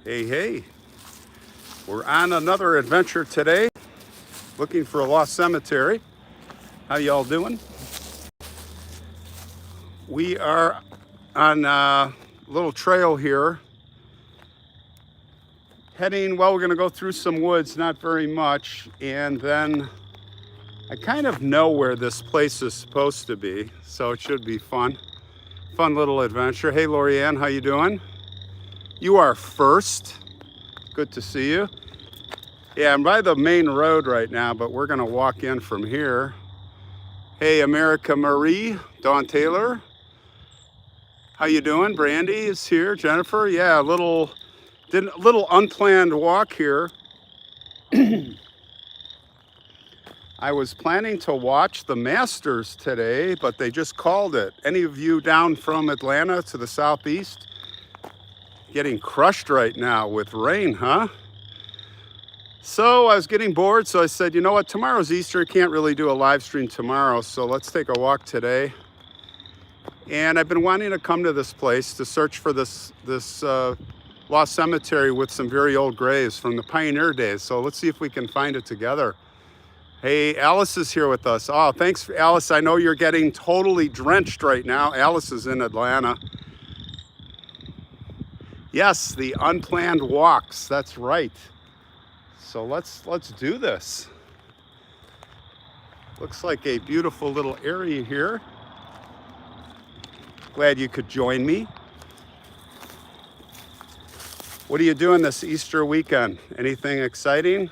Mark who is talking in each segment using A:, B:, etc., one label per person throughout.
A: Hey, hey, we're on another adventure today, looking for a lost cemetery. How y'all doing? We are on a little trail here, heading, well, we're gonna go through some woods, not very much, and then I kind of know where this place is supposed to be, so it should be fun. Fun little adventure. Hey, Lorianne, how you doing? You are first. Good to see you. Yeah, I'm by the main road right now, but we're gonna walk in from here. Hey, America Marie, Dawn Taylor. How you doing? Brandy is here. Jennifer, yeah, a little unplanned walk here. I was planning to watch the Masters today, but they just called it. Any of you down from Atlanta to the southeast? Getting crushed right now with rain, huh? So I was getting bored, so I said, you know what, tomorrow's Easter, can't really do a live stream tomorrow, so let's take a walk today. And I've been wanting to come to this place to search for this lost cemetery with some very old graves from the pioneer days. So let's see if we can find it together. Hey, Alice is here with us. Oh, thanks, Alice. I know you're getting totally drenched right now. Alice is in Atlanta. Yes, the unplanned walks, that's right. So let's do this. Looks like a beautiful little area here. Glad you could join me. What are you doing this Easter weekend? Anything exciting?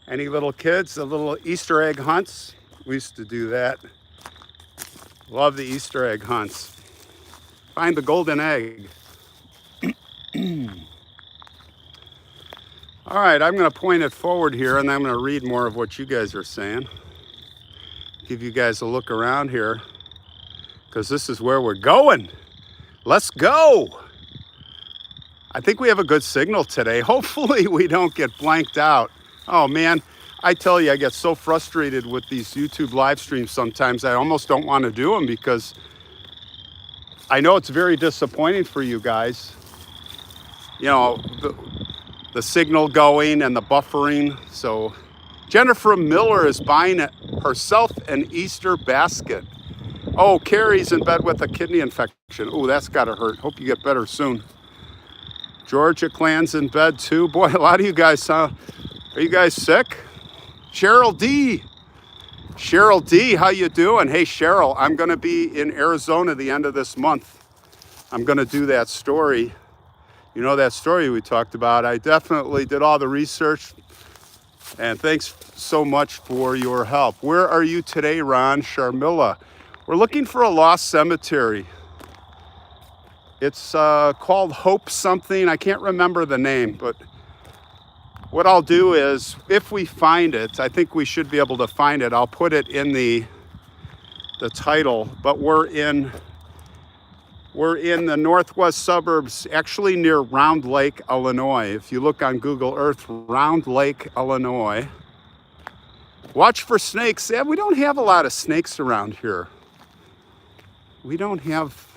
A: Any little kids, the little Easter egg hunts? We used to do that. Love the Easter egg hunts. Find the golden egg. All right, I'm gonna point it forward here and I'm gonna read more of what you guys are saying. Give you guys a look around here because this is where we're going. Let's go. I think we have a good signal today. Hopefully we don't get blanked out. Oh man, I tell you, I get so frustrated with these YouTube live streams sometimes. I almost don't want to do them because I know it's very disappointing for you guys. You know, the signal going and the buffering. So Jennifer Miller is buying herself an Easter basket. Oh, Carrie's in bed with a kidney infection. Oh, that's gotta hurt. Hope you get better soon. Georgia Clan's in bed too. Boy, a lot of you guys, are you guys sick? Cheryl D, how you doing? Hey, Cheryl, I'm gonna be in Arizona the end of this month. I'm gonna do that story. You know that story we talked about. I definitely did all the research, and thanks so much for your help. Where are you today, Ron? Sharmilla. We're looking for a lost cemetery. It's called Hope something. I can't remember the name, but what I'll do is, if we find it, I think we should be able to find it. I'll put it in the title, but we're in the northwest suburbs, actually near Round Lake, Illinois. If you look on Google Earth, Round Lake, Illinois. Watch for snakes. Yeah, we don't have a lot of snakes around here. We don't have,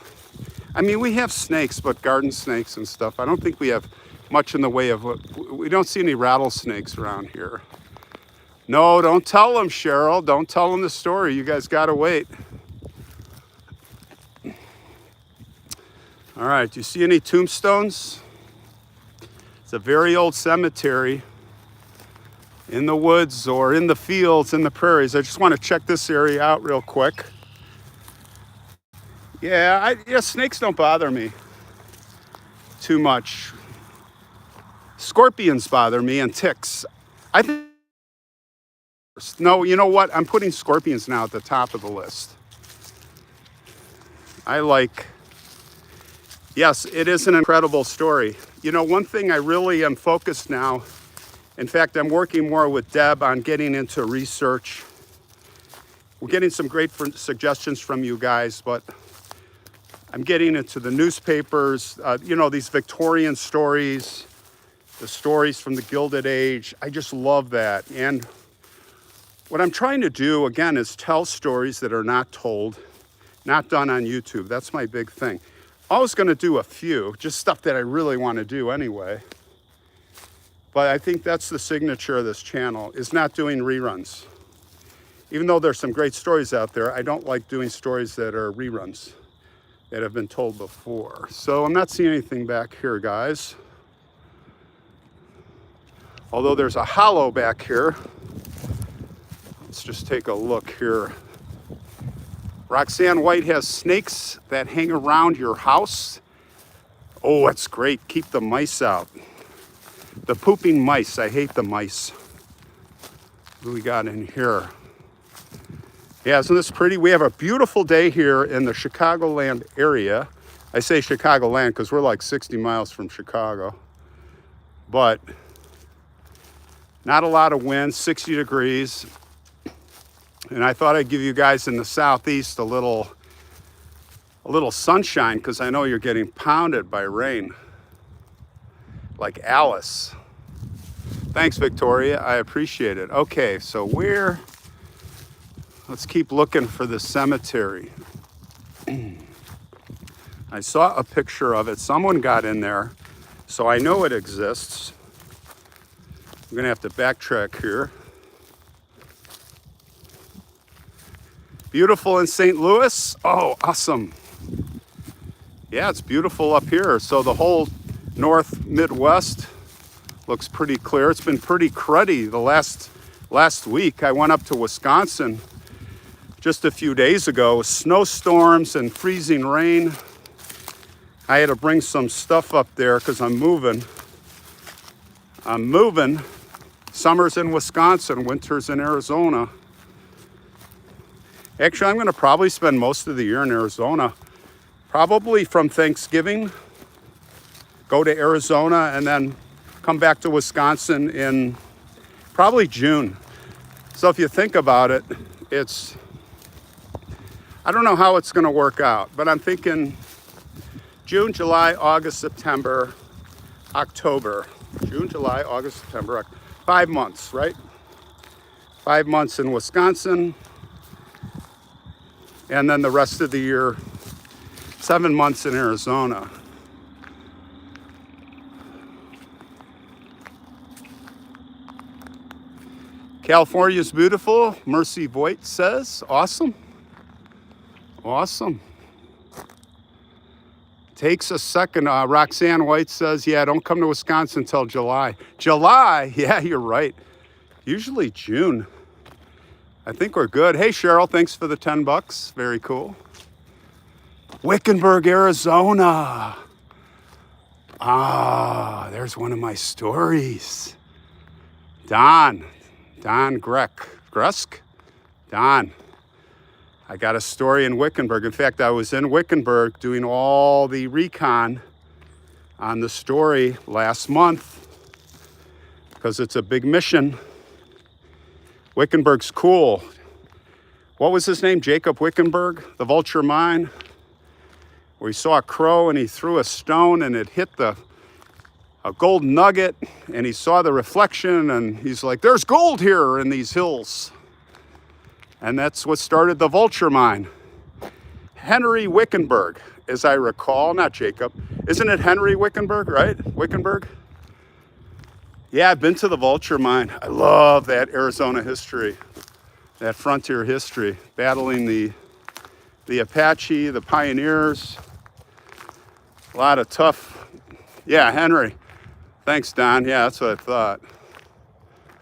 A: I mean, we have snakes, but garden snakes and stuff. I don't think we have much in the way of, we don't see any rattlesnakes around here. No, don't tell them, Cheryl. Don't tell them the story. You guys gotta wait. All right, do you see any tombstones? It's a very old cemetery in the woods or in the fields, in the prairies. I just want to check this area out real quick. Yeah, snakes don't bother me too much. Scorpions bother me and ticks. I think, no, you know what? I'm putting scorpions now at the top of the list. Yes, it is an incredible story. You know, one thing I really am focused now, in fact, I'm working more with Deb on getting into research. We're getting some great suggestions from you guys, but I'm getting into the newspapers, you know, these Victorian stories, the stories from the Gilded Age. I just love that. And what I'm trying to do, again, is tell stories that are not told, not done on YouTube. That's my big thing. I was going to do a few, just stuff that I really want to do anyway. But I think that's the signature of this channel, is not doing reruns. Even though there's some great stories out there, I don't like doing stories that are reruns, that have been told before. So I'm not seeing anything back here, guys. Although there's a hollow back here. Let's just take a look here. Roxanne White has snakes that hang around your house. Oh, that's great. Keep the mice out. The pooping mice. I hate the mice. What do we got in here? Yeah, isn't this pretty? We have a beautiful day here in the Chicagoland area. I say Chicagoland because we're like 60 miles from Chicago. But not a lot of wind, 60 degrees. And I thought I'd give you guys in the southeast a little sunshine, because I know you're getting pounded by rain. Like Alice. Thanks, Victoria. I appreciate it. Okay, so let's keep looking for the cemetery. I saw a picture of it. Someone got in there, so I know it exists. I'm gonna have to backtrack here. Beautiful in St. Louis. Oh, awesome. Yeah, it's beautiful up here. So the whole North Midwest looks pretty clear. It's been pretty cruddy the last week. I went up to Wisconsin just a few days ago. Snowstorms and freezing rain. I had to bring some stuff up there because I'm moving. Summer's in Wisconsin, winter's in Arizona. Actually, I'm going to probably spend most of the year in Arizona. Probably from Thanksgiving, go to Arizona, and then come back to Wisconsin in probably June. So if you think about it, I don't know how it's going to work out, but I'm thinking June, July, August, September, October. June, July, August, September, 5 months, right? 5 months in Wisconsin. And then the rest of the year, 7 months in Arizona. California's beautiful, Mercy Voigt says. Awesome. Awesome. Takes a second. Roxanne White says, yeah, don't come to Wisconsin until July. July? Yeah, you're right. Usually June. I think we're good. Hey, Cheryl, thanks for the $10. Very cool. Wickenburg, Arizona. Ah, there's one of my stories. Don Gresk. Don, I got a story in Wickenburg. In fact, I was in Wickenburg doing all the recon on the story last month because it's a big mission. Wickenburg's cool. What was his name? Jacob Wickenburg, the vulture mine, where he saw a crow and he threw a stone and it hit a gold nugget, and he saw the reflection and he's like, there's gold here in these hills. And that's what started the vulture mine. Henry Wickenburg, as I recall, not Jacob. Isn't it Henry Wickenburg, right? Wickenburg? Yeah, I've been to the vulture mine. I love that Arizona history, that frontier history, battling the Apache, the pioneers. A lot of tough, yeah, Henry. Thanks, Don. Yeah, that's what I thought.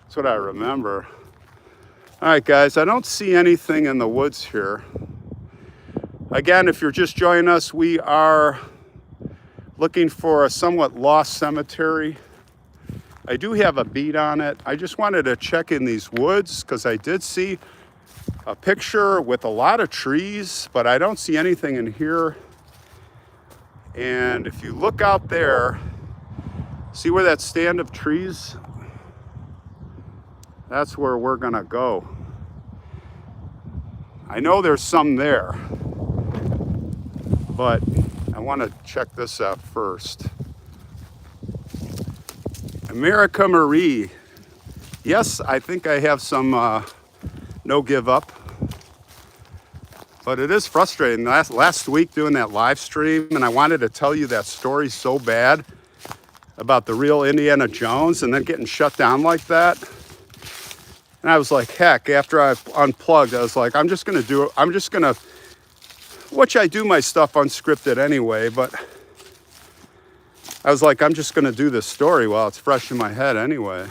A: That's what I remember. All right, guys, I don't see anything in the woods here. Again, if you're just joining us, we are looking for a somewhat lost cemetery. I do have a bead on it. I just wanted to check in these woods because I did see a picture with a lot of trees, but I don't see anything in here. And if you look out there, see where that stand of trees? That's where we're gonna go. I know there's some there, but I want to check this out first. America Marie. Yes, I think I have some no give up. But it is frustrating. Last week doing that live stream, and I wanted to tell you that story so bad about the real Indiana Jones, and then getting shut down like that. And I was like, heck, after I unplugged, I was like, which I do my stuff unscripted anyway, but I was like, I'm just gonna do this story while it's fresh in my head anyway.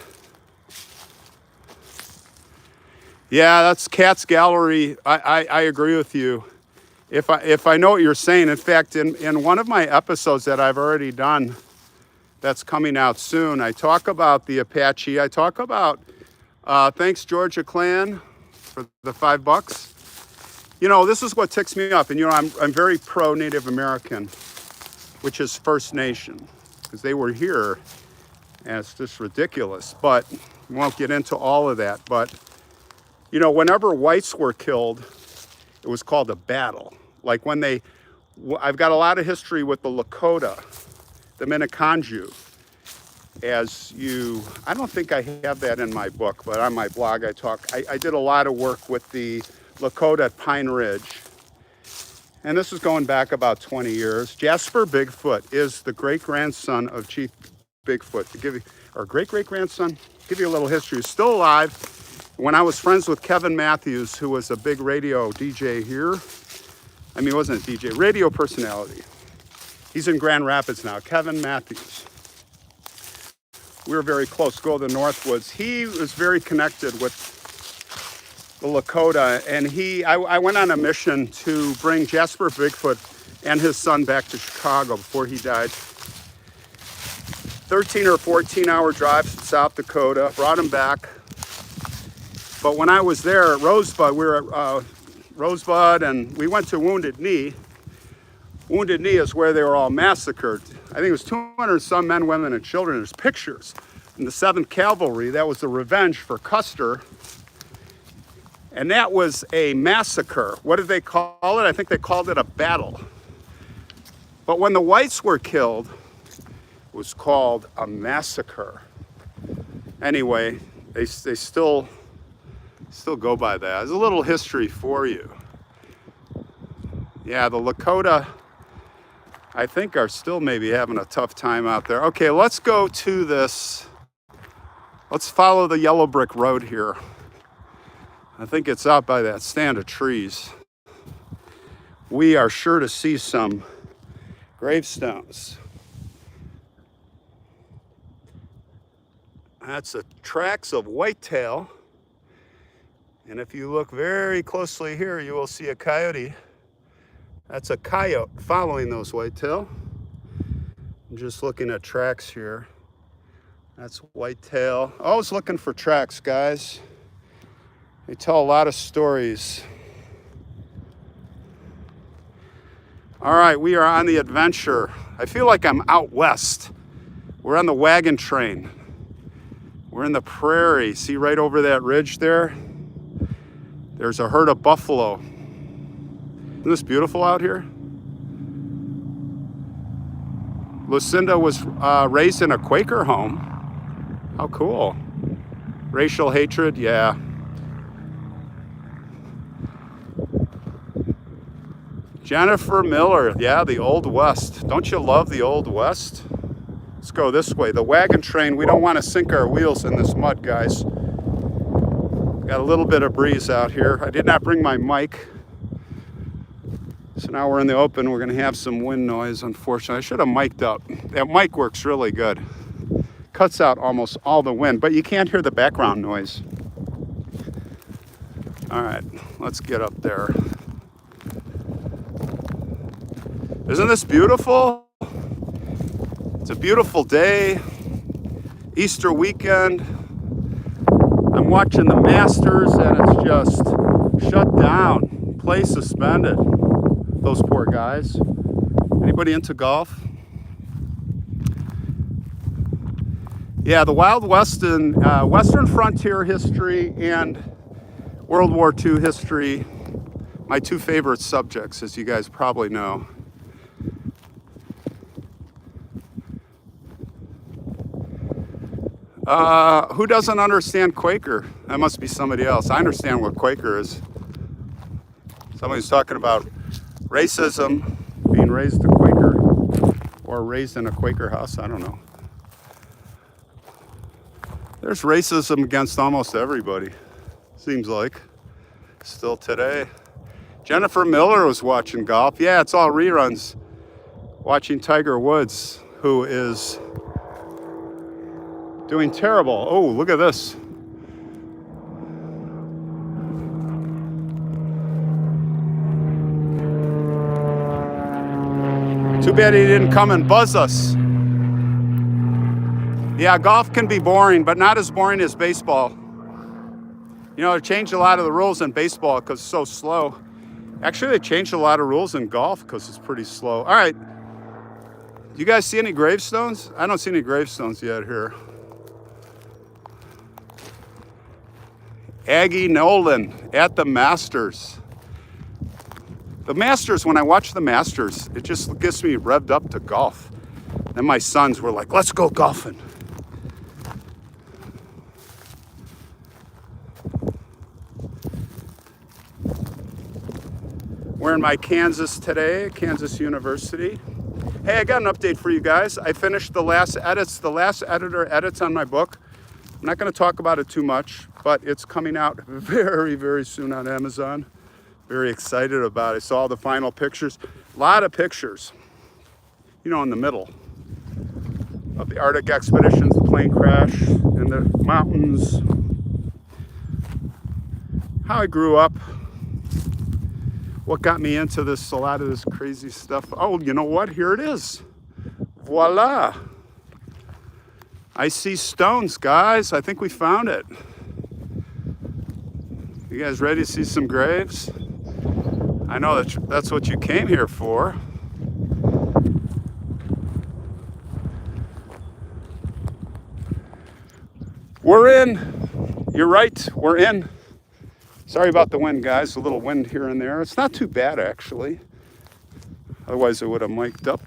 A: Yeah, that's Cat's Gallery. I agree with you. If I know what you're saying, in fact, in one of my episodes that I've already done that's coming out soon, I talk about the Apache. I talk about, thanks Georgia Clan for the $5. You know, this is what ticks me off. And you know, I'm very pro Native American, which is First Nation, because they were here, and it's just ridiculous. But we won't get into all of that. But you know, whenever whites were killed, it was called a battle. Like when I've got a lot of history with the Lakota, the Minneconjou. I don't think I have that in my book, but on my blog I did a lot of work with the Lakota at Pine Ridge. And this is going back about 20 years. Jasper Bigfoot is the great-grandson of Chief Bigfoot. Or great-great-grandson, give you a little history. He's still alive. When I was friends with Kevin Matthews, who was a big radio DJ here, I mean, he wasn't a DJ, radio personality. He's in Grand Rapids now, Kevin Matthews. We were very close, go to the Northwoods. He was very connected with the Lakota, and I went on a mission to bring Jasper Bigfoot and his son back to Chicago before he died. 13 or 14-hour drive from South Dakota, brought him back. But when I was there at Rosebud, we were at Rosebud, and we went to Wounded Knee. Wounded Knee is where they were all massacred. I think it was 200 some men, women, and children. There's pictures. In the 7th Cavalry, that was the revenge for Custer. And that was a massacre. What did they call it? I think they called it a battle. But when the whites were killed, it was called a massacre. Anyway, they still go by that. There's a little history for you. Yeah, the Lakota, I think, are still maybe having a tough time out there. Okay, let's go to this. Let's follow the yellow brick road here. I think it's out by that stand of trees. We are sure to see some gravestones. That's the tracks of whitetail. And if you look very closely here, you will see a coyote. That's a coyote following those whitetail. I'm just looking at tracks here. That's whitetail. Always looking for tracks, guys. They tell a lot of stories. All right, we are on the adventure. I feel like I'm out west. We're on the wagon train. We're in the prairie. See right over that ridge there? There's a herd of buffalo. Isn't this beautiful out here? Lucinda was raised in a Quaker home. How cool. Racial hatred, yeah. Jennifer Miller, yeah, the Old West. Don't you love the Old West? Let's go this way. The wagon train, we don't want to sink our wheels in this mud, guys. Got a little bit of breeze out here. I did not bring my mic. So now we're in the open. We're going to have some wind noise, unfortunately. I should have mic'd up. That mic works really good. Cuts out almost all the wind, but you can't hear the background noise. All right, let's get up there. Isn't this beautiful? It's a beautiful day. Easter weekend. I'm watching the Masters and it's just shut down. Play suspended. Those poor guys. Anybody into golf? Yeah, the Wild West and Western frontier history and World War II history, my two favorite subjects, as you guys probably know. Who doesn't understand Quaker? That must be somebody else. I understand what Quaker is. Somebody's talking about racism, being raised a Quaker or raised in a Quaker house. I don't know. There's racism against almost everybody, seems like, still today. Jennifer Miller was watching golf. Yeah, it's all reruns. Watching Tiger Woods, who is doing terrible. Oh, look at this. Too bad he didn't come and buzz us. Yeah, golf can be boring, but not as boring as baseball. You know, they changed a lot of the rules in baseball because it's so slow. Actually, they changed a lot of rules in golf because it's pretty slow. All right. You guys see any gravestones? I don't see any gravestones yet here. Aggie Nolan at the Masters. The Masters, when I watch the Masters, it just gets me revved up to golf. And my sons were like, let's go golfing. We're in my Kansas today, Kansas University. Hey, I got an update for you guys. I finished the last edits. The last editor edits on my book. I'm not going to talk about it too much, but it's coming out very, very soon on Amazon. Very excited about it. I saw the final pictures. A lot of pictures, you know, in the middle of the Arctic expeditions, the plane crash in the mountains, how I grew up, what got me into this, a lot of this crazy stuff. Oh, you know what? Here it is. Voila. I see stones, guys. I think we found it. You guys ready to see some graves? I know that's what you came here for. We're in. You're right. We're in. Sorry about the wind, guys. A little wind here and there. It's not too bad, actually. Otherwise, I would have mic'd up.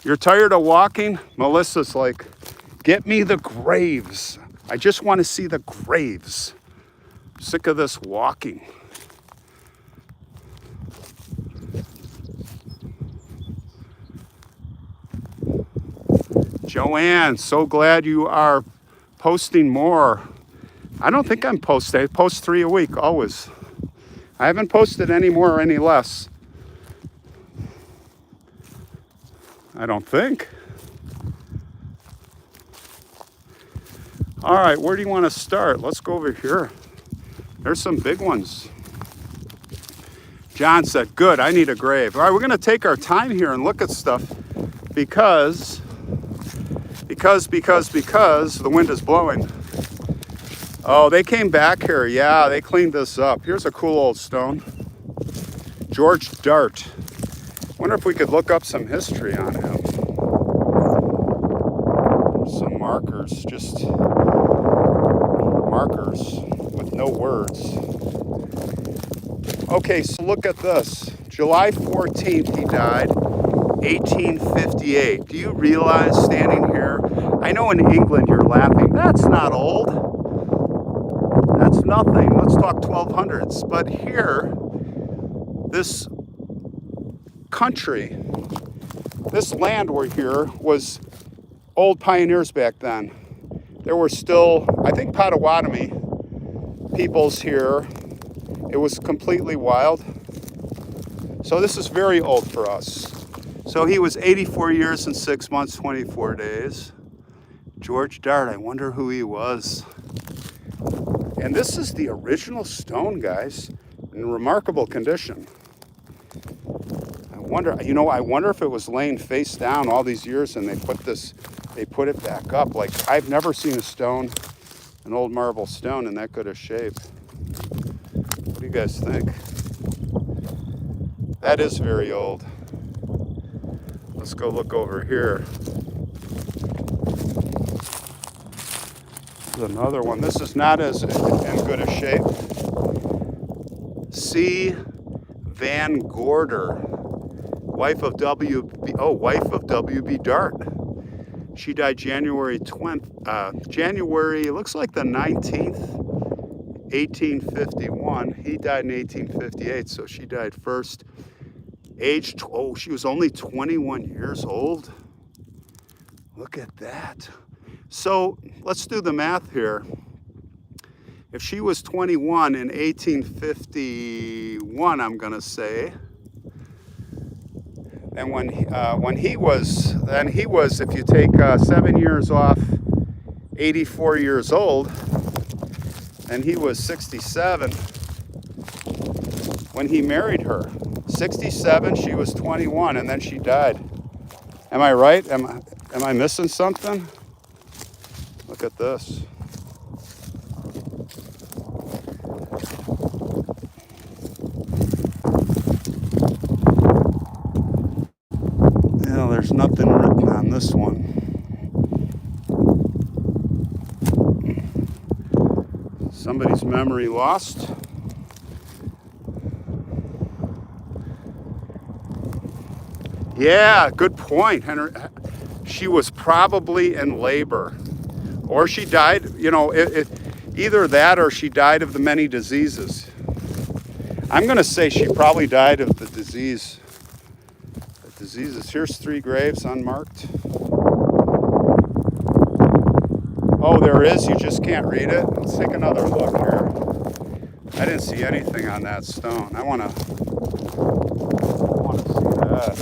A: You're tired of walking? Melissa's like, get me the graves. I just want to see the graves. Sick of this walking. Joanne, so glad you are posting more. I don't think I'm posting. I post 3 a week, always. I haven't posted any more or any less. I don't think. All right, where do you want to start? Let's go over here. There's some big ones. John said, good, I need a grave. All right, we're going to take our time here and look at stuff because the wind is blowing. Oh, they came back here. Yeah, they cleaned this up. Here's a cool old stone. George Dart. Wonder if we could look up some history on him. Some markers, just markers with no words. Okay, so look at this. July 14th, he died, 1858. Do you realize standing here? I know in England you're laughing. That's not old. That's nothing. Let's talk 1200s. But here, this country, this land we're here was old pioneers back then. There were still, I think, Potawatomi peoples here. It was completely wild. So this is very old for us. So he was 84 years and 6 months, 24 days. George Dart, I wonder who he was. And this is the original stone, guys, in remarkable condition. I wonder if it was laying face down all these years and they put it back up. Like, I've never seen a stone, an old marble stone in that good a shape. What do you guys think? That is very old. Let's go look over here. This is another one. This is not as in good a shape. C. Van Gorder, wife of W.B. Dart. She died January 20th, January, it looks like the 19th, 1851. He died in 1858, so she died first. Age, oh, she was only 21 years old. Look at that. So let's do the math here. If she was 21 in 1851, I'm going to say, and when he was, if you take 7 years off, 84 years old, and he was 67 when he married her. 67, she was 21, and then she died. Am I right? Am I missing something? Look at this. Yeah, there's nothing written on this one. Somebody's memory lost. Yeah, good point, Henry. She was probably in labor, or she died, either that or she died of the many diseases. I'm going to say she probably died of the diseases. Here's 3 graves unmarked. Oh, there is. You just can't read it. Let's take another look here. I didn't see anything on that stone. I want to see that.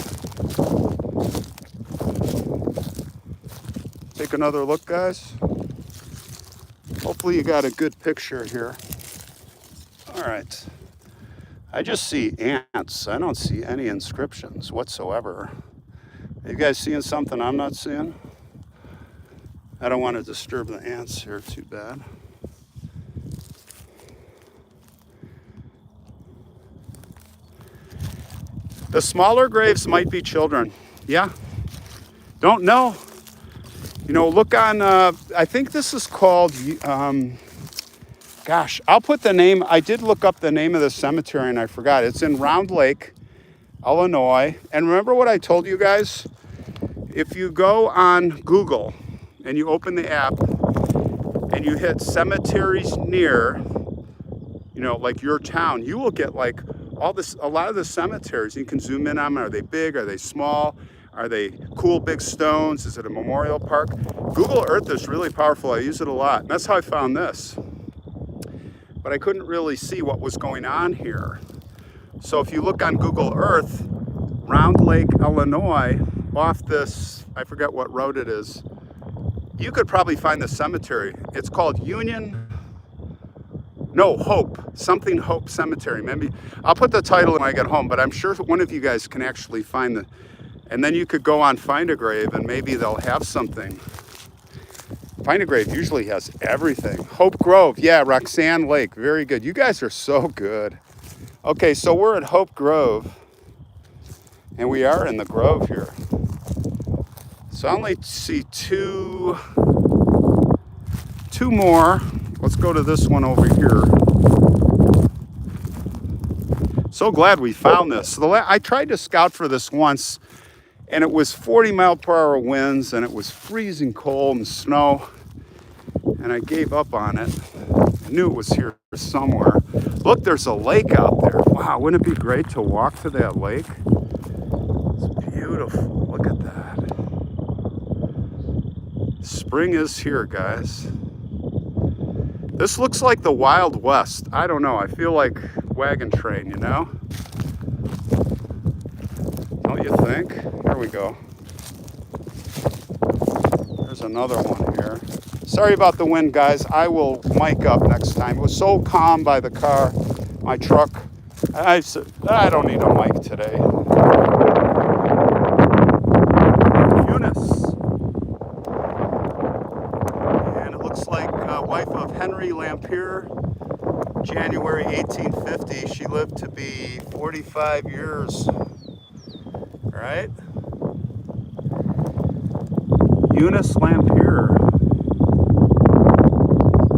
A: Take another look, guys. Hopefully you got a good picture here. All right. I just see ants. I don't see any inscriptions whatsoever. Are you guys seeing something I'm not seeing? I don't want to disturb the ants here too bad. The smaller graves might be children. Yeah. Don't know. Look on, I think this is called, gosh, I'll put the name. I did look up the name of the cemetery and I forgot. It's in Round Lake, Illinois. And remember what I told you guys? If you go on Google and you open the app and you hit cemeteries near, like your town, you will get like a lot of the cemeteries. You can zoom in on them. Are they big? Are they small? Are they cool big stones? Is it a memorial park? Google Earth is really powerful. I use it a lot. And that's how I found this. But I couldn't really see what was going on here. So if you look on Google Earth, Round Lake, Illinois, off this, I forget what road it is, you could probably find the cemetery. It's called Hope Cemetery. Maybe I'll put the title when I get home, but I'm sure one of you guys can actually find and then you could go on Find a Grave and maybe they'll have something. Find a Grave usually has everything. Hope Grove, yeah, Roxanne Lake, very good. You guys are so good. Okay, so we're at Hope Grove, and we are in the grove here. So I only see two more. Let's go to this one over here. So glad we found this. I tried to scout for this once, and it was 40-mile-per-hour winds, and it was freezing cold and snow, and I gave up on it. I knew it was here somewhere. Look, there's a lake out there. Wow, wouldn't it be great to walk to that lake? It's beautiful. Look at that. Spring is here, guys. This looks like the Wild West. I don't know. I feel like wagon train, Don't you think? Here we go. There's another one here. Sorry about the wind, guys. I will mic up next time. It was so calm by the car, my truck. I don't need a mic today. Eunice. And it looks like wife of Henry Lampier, January 1850. She lived to be 45 years. All right? Eunice Lampier.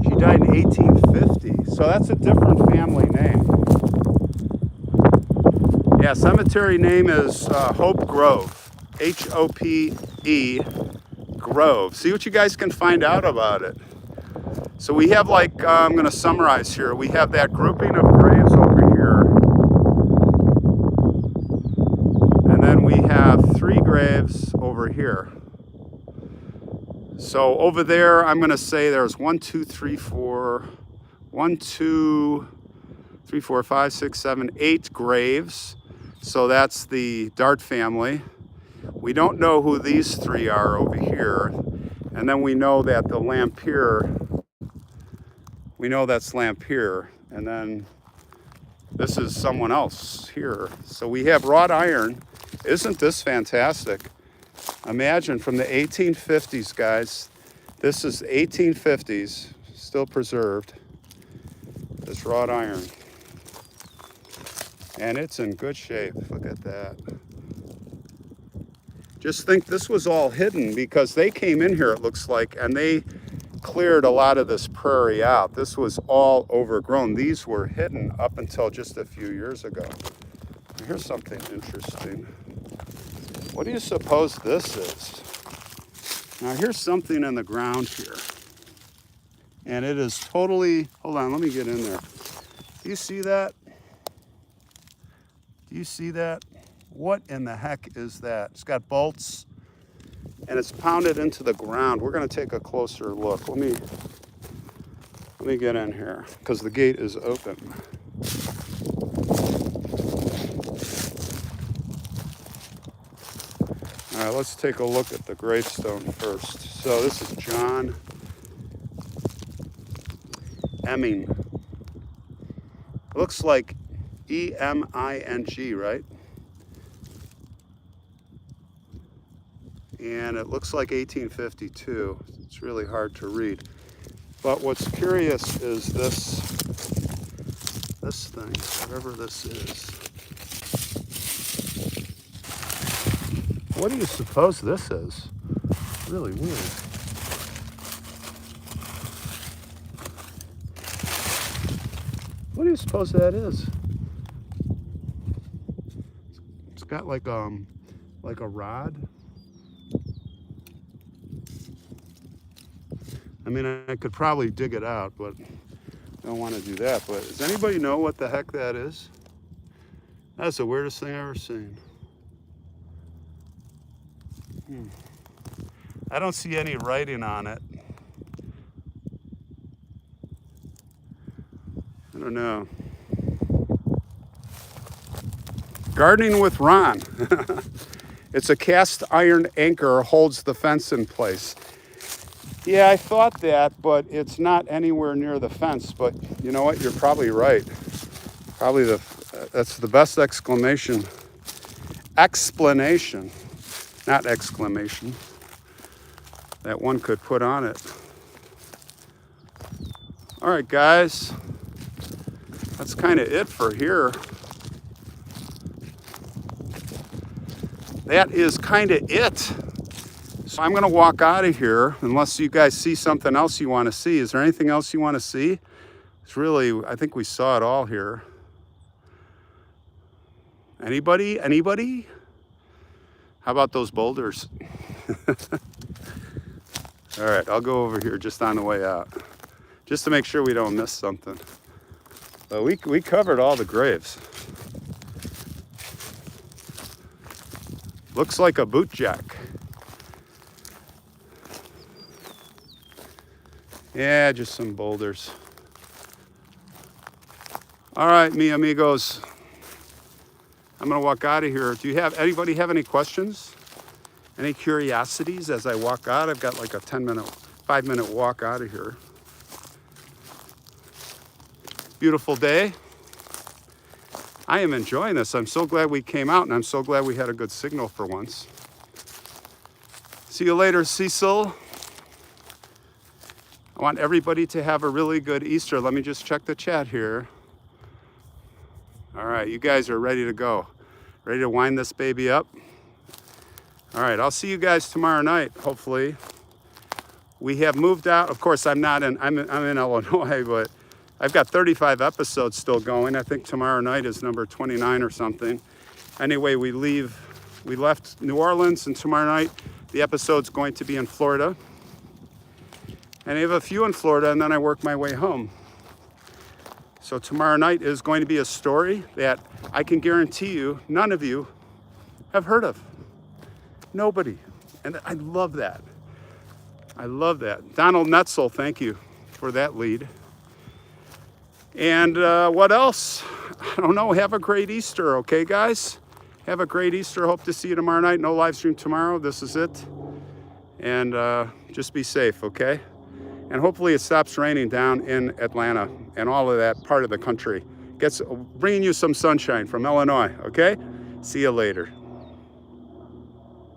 A: She died in 1850. So that's a different family name. Yeah, cemetery name is Hope Grove. Hope Grove. See what you guys can find out about it. So we have like, I'm going to summarize here. We have that grouping of graves over here. And then we have 3 graves over here. So over there, I'm going to say there's 1, 2, 3, 4, 1, 2, 3, 4, 5, 6, 7, 8 graves. So that's the Dart family. We don't know who these 3 are over here. And then we know that the Lampier, we know that's Lampier. And then this is someone else here. So we have wrought iron. Isn't this fantastic? Imagine from the 1850s, guys. This is 1850s, still preserved. This wrought iron. And it's in good shape. Look at that. Just think this was all hidden because they came in here, it looks like, and they cleared a lot of this prairie out. This was all overgrown. These were hidden up until just a few years ago. Here's something interesting. What do you suppose this is? Now here's something in the ground here. And it is totally, hold on, let me get in there. Do you see that? Do you see that? What in the heck is that? It's got bolts and it's pounded into the ground. We're gonna take a closer look. Let me get in here because the gate is open. All right, let's take a look at the gravestone first. So this is John Emming. It looks like E-M-I-N-G, right? And it looks like 1852. It's really hard to read. But what's curious is this thing, whatever this is. What do you suppose this is? Really weird. What do you suppose that is? It's got like a rod. I mean, I could probably dig it out, but I don't want to do that. But does anybody know what the heck that is? That's the weirdest thing I've ever seen. I don't see any writing on it. I don't know. Gardening with Ron. It's a cast iron anchor holds the fence in place. Yeah, I thought that, but it's not anywhere near the fence. But you know what? You're probably right. Probably that's the best explanation, not exclamation, that one could put on it. All right, guys. That's kind of it for here. That is kind of it. So I'm going to walk out of here unless you guys see something else you want to see. Is there anything else you want to see? It's really, I think we saw it all here. Anybody? Anybody? How about those boulders? All right, I'll go over here just on the way out, just to make sure we don't miss something. But we covered all the graves. Looks like a boot jack. Yeah, just some boulders. All right, mi amigos. I'm gonna walk out of here. Anybody have any questions? Any curiosities as I walk out? I've got like a 5-minute walk out of here. Beautiful day. I am enjoying this. I'm so glad we came out and I'm so glad we had a good signal for once. See you later, Cecil. I want everybody to have a really good Easter. Let me just check the chat here. All right, you guys are ready to go. Ready to wind this baby up? All right, I'll see you guys tomorrow night, hopefully. We have moved out. Of course, I'm in Illinois, but I've got 35 episodes still going. I think tomorrow night is number 29 or something. Anyway, we left New Orleans, and tomorrow night the episode's going to be in Florida. And I have a few in Florida, and then I work my way home. So tomorrow night is going to be a story that I can guarantee you none of you have heard of. Nobody. And I love that. I love that. Donald Netzel, thank you for that lead. And what else? I don't know. Have a great Easter, okay, guys? Have a great Easter. Hope to see you tomorrow night. No live stream tomorrow. This is it. And just be safe, okay? And hopefully it stops raining down in Atlanta and all of that part of the country. Bringing you some sunshine from Illinois, okay? See you later.